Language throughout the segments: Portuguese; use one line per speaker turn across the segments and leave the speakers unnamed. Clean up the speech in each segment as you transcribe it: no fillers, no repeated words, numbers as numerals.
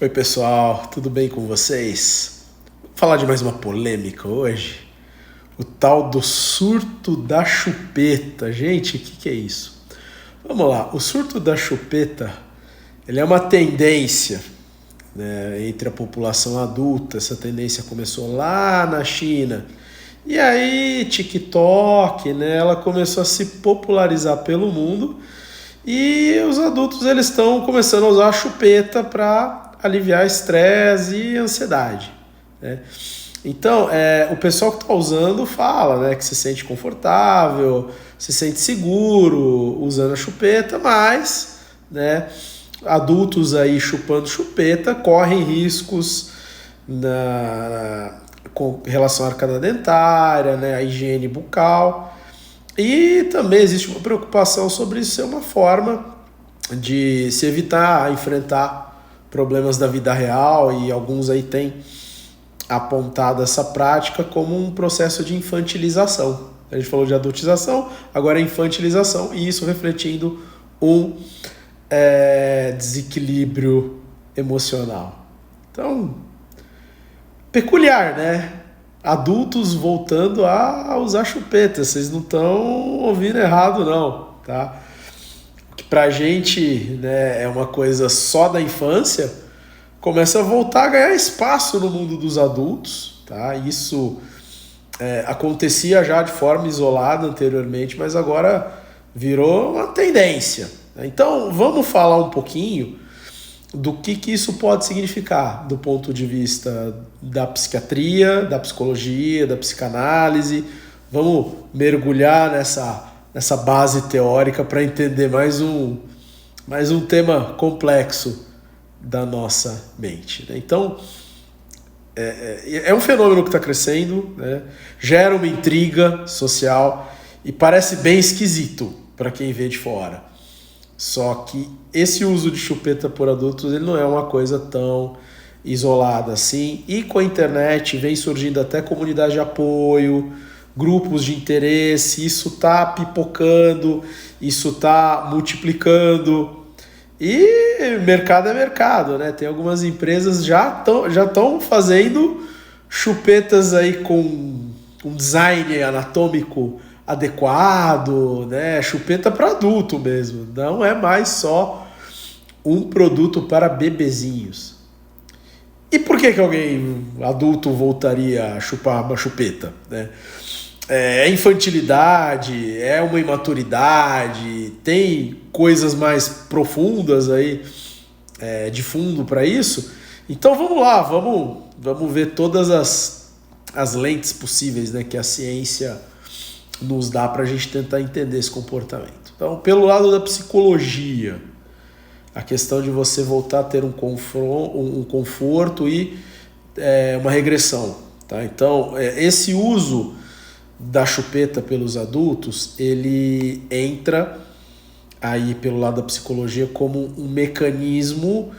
Oi pessoal, tudo bem com vocês? Vou falar de mais uma polêmica hoje. O tal do surto da chupeta. Gente, o que é isso? Vamos lá, o surto da chupeta, ele é uma tendência, né, entre a população adulta. Essa tendência começou lá na China. E aí, TikTok, né, ela começou a se popularizar pelo mundo. E os adultos eles estão começando a usar a chupeta para aliviar estresse e ansiedade, né? Então, o pessoal que está usando fala, né, que se sente confortável, se sente seguro usando a chupeta, mas, né, adultos aí chupando chupeta correm riscos com relação à arcada dentária, né, a higiene bucal. E também existe uma preocupação sobre isso ser uma forma de se evitar enfrentar problemas da vida real, e alguns aí têm apontado essa prática como um processo de infantilização. A gente falou de adultização, agora é infantilização, e isso refletindo um desequilíbrio emocional. Então, peculiar, né? Adultos voltando a usar chupeta. Vocês não estão ouvindo errado, não, tá? Que pra gente, né, é uma coisa só da infância, começa a voltar a ganhar espaço no mundo dos adultos, tá? Isso acontecia já de forma isolada anteriormente, mas agora virou uma tendência. Então, vamos falar um pouquinho do que isso pode significar do ponto de vista da psiquiatria, da psicologia, da psicanálise. Vamos mergulhar nessa base teórica para entender mais um tema complexo da nossa mente, né? Então, é um fenômeno que está crescendo, né? Gera uma intriga social e parece bem esquisito para quem vê de fora. Só que esse uso de chupeta por adultos ele não é uma coisa tão isolada assim. E com a internet vem surgindo até comunidade de apoio, grupos de interesse. Isso está pipocando, isso está multiplicando. E mercado é mercado, né? Tem algumas empresas já estão fazendo chupetas aí com um design anatômico adequado, né? Chupeta para adulto mesmo, não é mais só um produto para bebezinhos. E por que alguém adulto voltaria a chupar uma chupeta, né? É infantilidade, é uma imaturidade, tem coisas mais profundas aí de fundo para isso. Então vamos lá, vamos ver todas as lentes possíveis, né, que a ciência nos dá para a gente tentar entender esse comportamento. Então, pelo lado da psicologia, a questão de você voltar a ter um conforto e uma regressão, tá? Então, esse uso da chupeta pelos adultos, ele entra aí pelo lado da psicologia como um mecanismo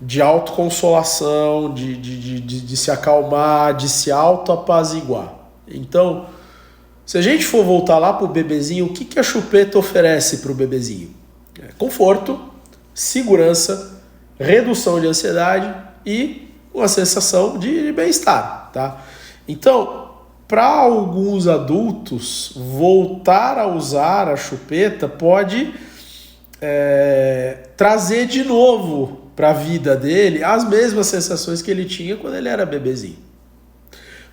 de autoconsolação, de se acalmar, de se autoapaziguar. Então, se a gente for voltar lá para o bebezinho, o que a chupeta oferece para o bebezinho? Conforto, segurança, redução de ansiedade e uma sensação de bem-estar, tá? Então, para alguns adultos, voltar a usar a chupeta pode trazer de novo para a vida dele as mesmas sensações que ele tinha quando ele era bebezinho.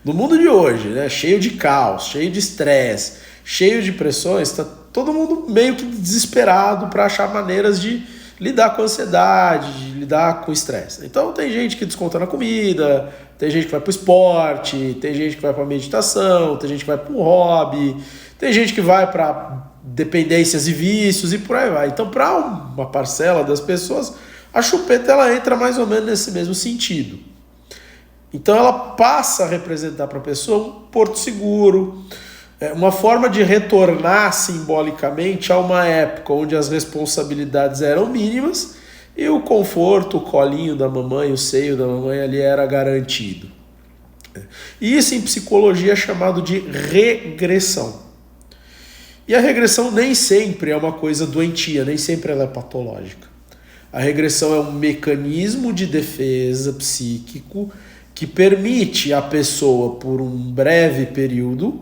No mundo de hoje, né, cheio de caos, cheio de estresse, cheio de pressões, está todo mundo meio que desesperado para achar maneiras de lidar com a ansiedade, de lidar com o estresse. Então tem gente que desconta na comida, tem gente que vai para o esporte, tem gente que vai para a meditação, tem gente que vai para o hobby, tem gente que vai para dependências e vícios e por aí vai. Então, para uma parcela das pessoas, a chupeta ela entra mais ou menos nesse mesmo sentido. Então ela passa a representar para a pessoa um porto seguro, uma forma de retornar simbolicamente a uma época onde as responsabilidades eram mínimas e o conforto, o colinho da mamãe, o seio da mamãe ali era garantido. E isso em psicologia é chamado de regressão. E a regressão nem sempre é uma coisa doentia, nem sempre ela é patológica. A regressão é um mecanismo de defesa psíquico que permite à pessoa, por um breve período,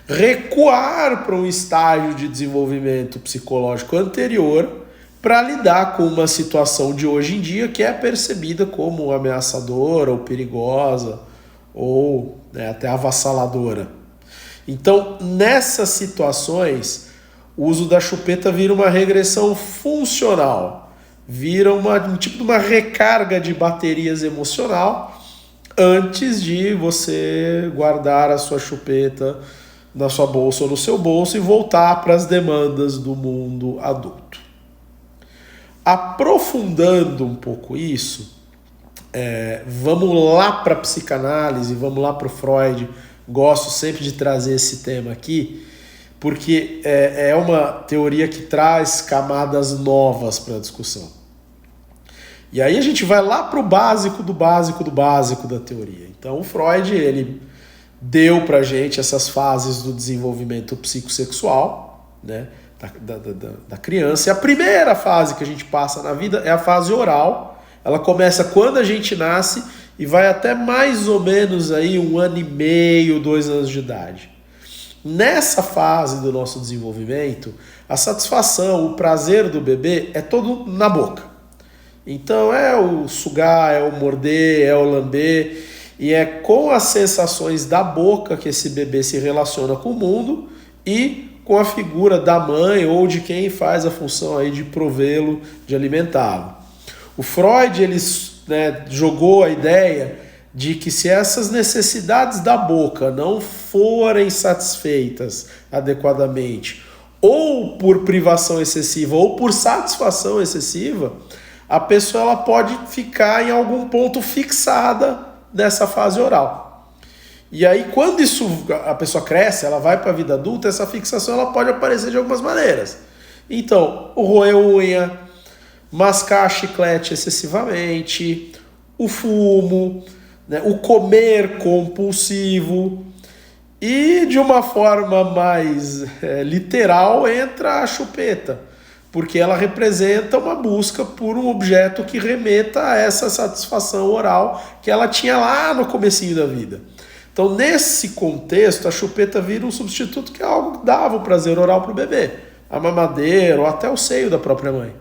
recuar para um estágio de desenvolvimento psicológico anterior para lidar com uma situação de hoje em dia que é percebida como ameaçadora ou perigosa ou até avassaladora. Então, nessas situações, o uso da chupeta vira uma regressão funcional, vira um tipo de uma recarga de baterias emocional antes de você guardar a sua chupeta na sua bolsa ou no seu bolso e voltar para as demandas do mundo adulto. Aprofundando um pouco isso, vamos lá para a psicanálise, vamos lá para o Freud. Gosto sempre de trazer esse tema aqui, porque é uma teoria que traz camadas novas para a discussão. E aí a gente vai lá para o básico do básico do básico da teoria. Então o Freud, ele deu para a gente essas fases do desenvolvimento psicossexual, né, da criança. E a primeira fase que a gente passa na vida é a fase oral. Ela começa quando a gente nasce e vai até mais ou menos aí 1 ano e meio, 2 anos de idade. Nessa fase do nosso desenvolvimento, a satisfação, o prazer do bebê é todo na boca. Então é o sugar, é o morder, é o lamber, e é com as sensações da boca que esse bebê se relaciona com o mundo e com a figura da mãe ou de quem faz a função aí de provê-lo, de alimentá-lo. O Freud, ele jogou a ideia de que se essas necessidades da boca não forem satisfeitas adequadamente, ou por privação excessiva, ou por satisfação excessiva, a pessoa ela pode ficar em algum ponto fixada nessa fase oral. E aí, quando a pessoa cresce, ela vai para a vida adulta, essa fixação ela pode aparecer de algumas maneiras. Então, o roer unha, mascar chiclete excessivamente, o fumo, o comer compulsivo, e de uma forma mais literal entra a chupeta, porque ela representa uma busca por um objeto que remeta a essa satisfação oral que ela tinha lá no comecinho da vida. Então, nesse contexto, a chupeta vira um substituto que é algo que dava o prazer oral para o bebê, a mamadeira ou até o seio da própria mãe.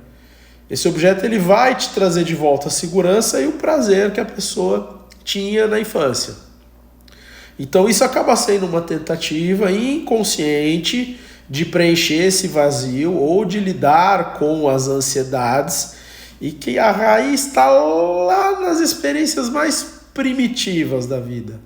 Esse objeto ele vai te trazer de volta a segurança e o prazer que a pessoa tinha na infância. Então, isso acaba sendo uma tentativa inconsciente de preencher esse vazio ou de lidar com as ansiedades, e que a raiz está lá nas experiências mais primitivas da vida.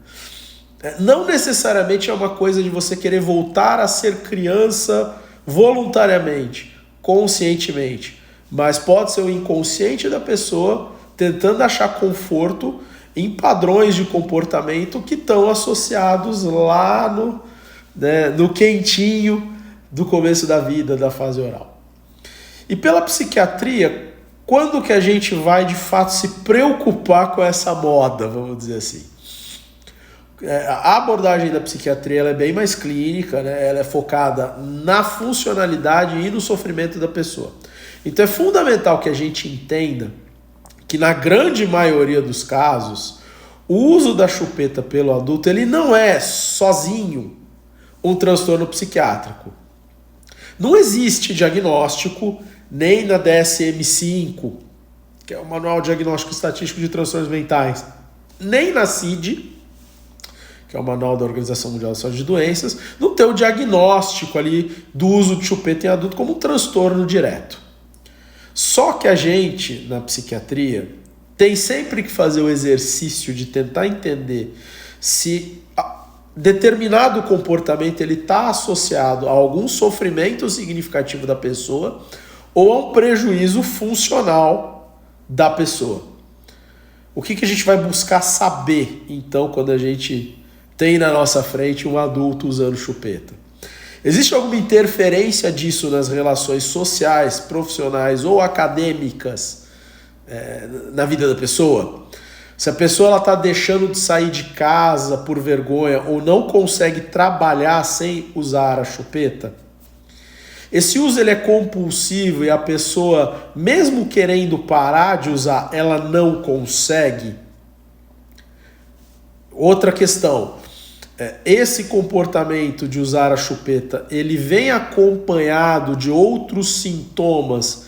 Não necessariamente é uma coisa de você querer voltar a ser criança voluntariamente, conscientemente, mas pode ser o inconsciente da pessoa tentando achar conforto em padrões de comportamento que estão associados lá no quentinho do começo da vida, da fase oral. E pela psiquiatria, quando que a gente vai de fato se preocupar com essa moda, vamos dizer assim? A abordagem da psiquiatria ela é bem mais clínica, né? Ela é focada na funcionalidade e no sofrimento da pessoa. Então é fundamental que a gente entenda que na grande maioria dos casos, o uso da chupeta pelo adulto ele não é sozinho um transtorno psiquiátrico. Não existe diagnóstico nem na DSM-5, que é o Manual Diagnóstico Estatístico de Transtornos Mentais, nem na CID, que é o Manual da Organização Mundial da Saúde de Doenças, não tem o diagnóstico ali do uso de chupeta em adulto como um transtorno direto. Só que a gente, na psiquiatria, tem sempre que fazer o exercício de tentar entender se determinado comportamento ele está associado a algum sofrimento significativo da pessoa ou a um prejuízo funcional da pessoa. O que a gente vai buscar saber, então, quando a gente tem na nossa frente um adulto usando chupeta? Existe alguma interferência disso nas relações sociais, profissionais ou acadêmicas na vida da pessoa? Se a pessoa está deixando de sair de casa por vergonha ou não consegue trabalhar sem usar a chupeta? Esse uso ele é compulsivo e a pessoa, mesmo querendo parar de usar, ela não consegue. Outra questão, esse comportamento de usar a chupeta, ele vem acompanhado de outros sintomas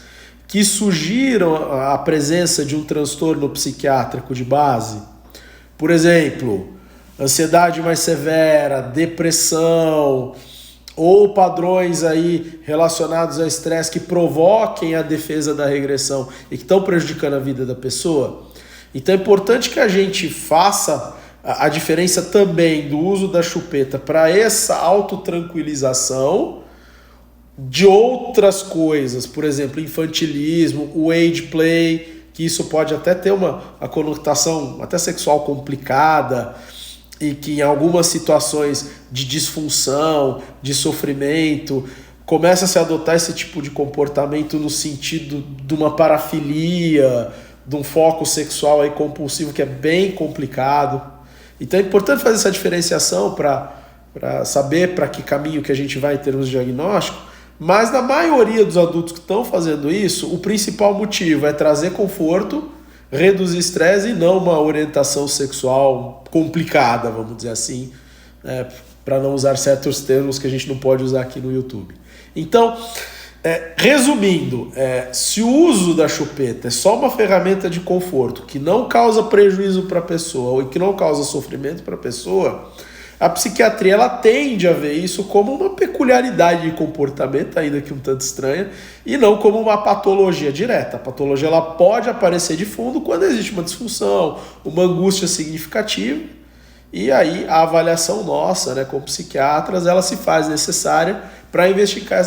que sugiram a presença de um transtorno psiquiátrico de base? Por exemplo, ansiedade mais severa, depressão, ou padrões aí relacionados a estresse que provoquem a defesa da regressão e que estão prejudicando a vida da pessoa. Então é importante que a gente faça a diferença também do uso da chupeta para essa autotranquilização de outras coisas, por exemplo, infantilismo, o age play, que isso pode até ter uma conotação até sexual complicada, e que em algumas situações de disfunção, de sofrimento, começa a se adotar esse tipo de comportamento no sentido de uma parafilia, de um foco sexual aí compulsivo que é bem complicado. Então é importante fazer essa diferenciação para saber para que caminho que a gente vai em termos de diagnóstico, mas na maioria dos adultos que estão fazendo isso, o principal motivo é trazer conforto, reduzir estresse e não uma orientação sexual complicada, vamos dizer assim, para não usar certos termos que a gente não pode usar aqui no YouTube. Então, resumindo, se o uso da chupeta é só uma ferramenta de conforto que não causa prejuízo para a pessoa ou que não causa sofrimento para a pessoa, a psiquiatria ela tende a ver isso como uma peculiaridade de comportamento, ainda que um tanto estranha, e não como uma patologia direta. A patologia ela pode aparecer de fundo quando existe uma disfunção, uma angústia significativa, e aí a avaliação nossa, né, como psiquiatras, ela se faz necessária para investigar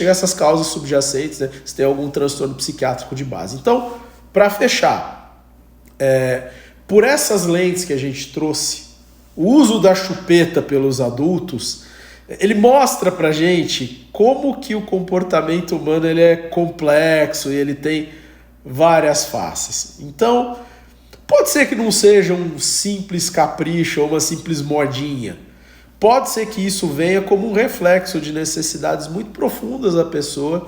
essas causas subjacentes, né, se tem algum transtorno psiquiátrico de base. Então, para fechar, por essas lentes que a gente trouxe, o uso da chupeta pelos adultos, ele mostra pra gente como que o comportamento humano ele é complexo e ele tem várias faces. Então, pode ser que não seja um simples capricho ou uma simples modinha. Pode ser que isso venha como um reflexo de necessidades muito profundas da pessoa,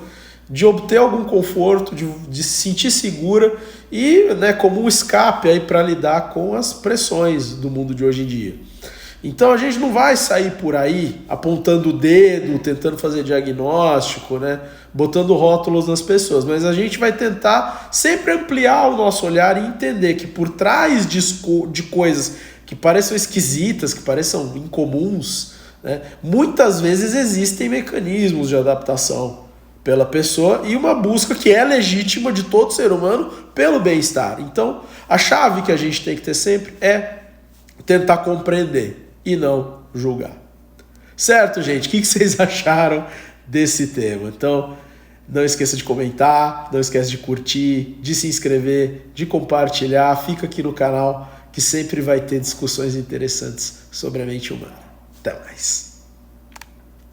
de obter algum conforto, de se sentir segura e, né, como um escape aí para lidar com as pressões do mundo de hoje em dia. Então a gente não vai sair por aí apontando o dedo, tentando fazer diagnóstico, né, botando rótulos nas pessoas, mas a gente vai tentar sempre ampliar o nosso olhar e entender que por trás de coisas que pareçam esquisitas, que pareçam incomuns, né, muitas vezes existem mecanismos de adaptação pela pessoa e uma busca que é legítima de todo ser humano pelo bem-estar. Então, a chave que a gente tem que ter sempre é tentar compreender e não julgar. Certo, gente? O que vocês acharam desse tema? Então, não esqueça de comentar, não esqueça de curtir, de se inscrever, de compartilhar. Fica aqui no canal que sempre vai ter discussões interessantes sobre a mente humana. Até mais.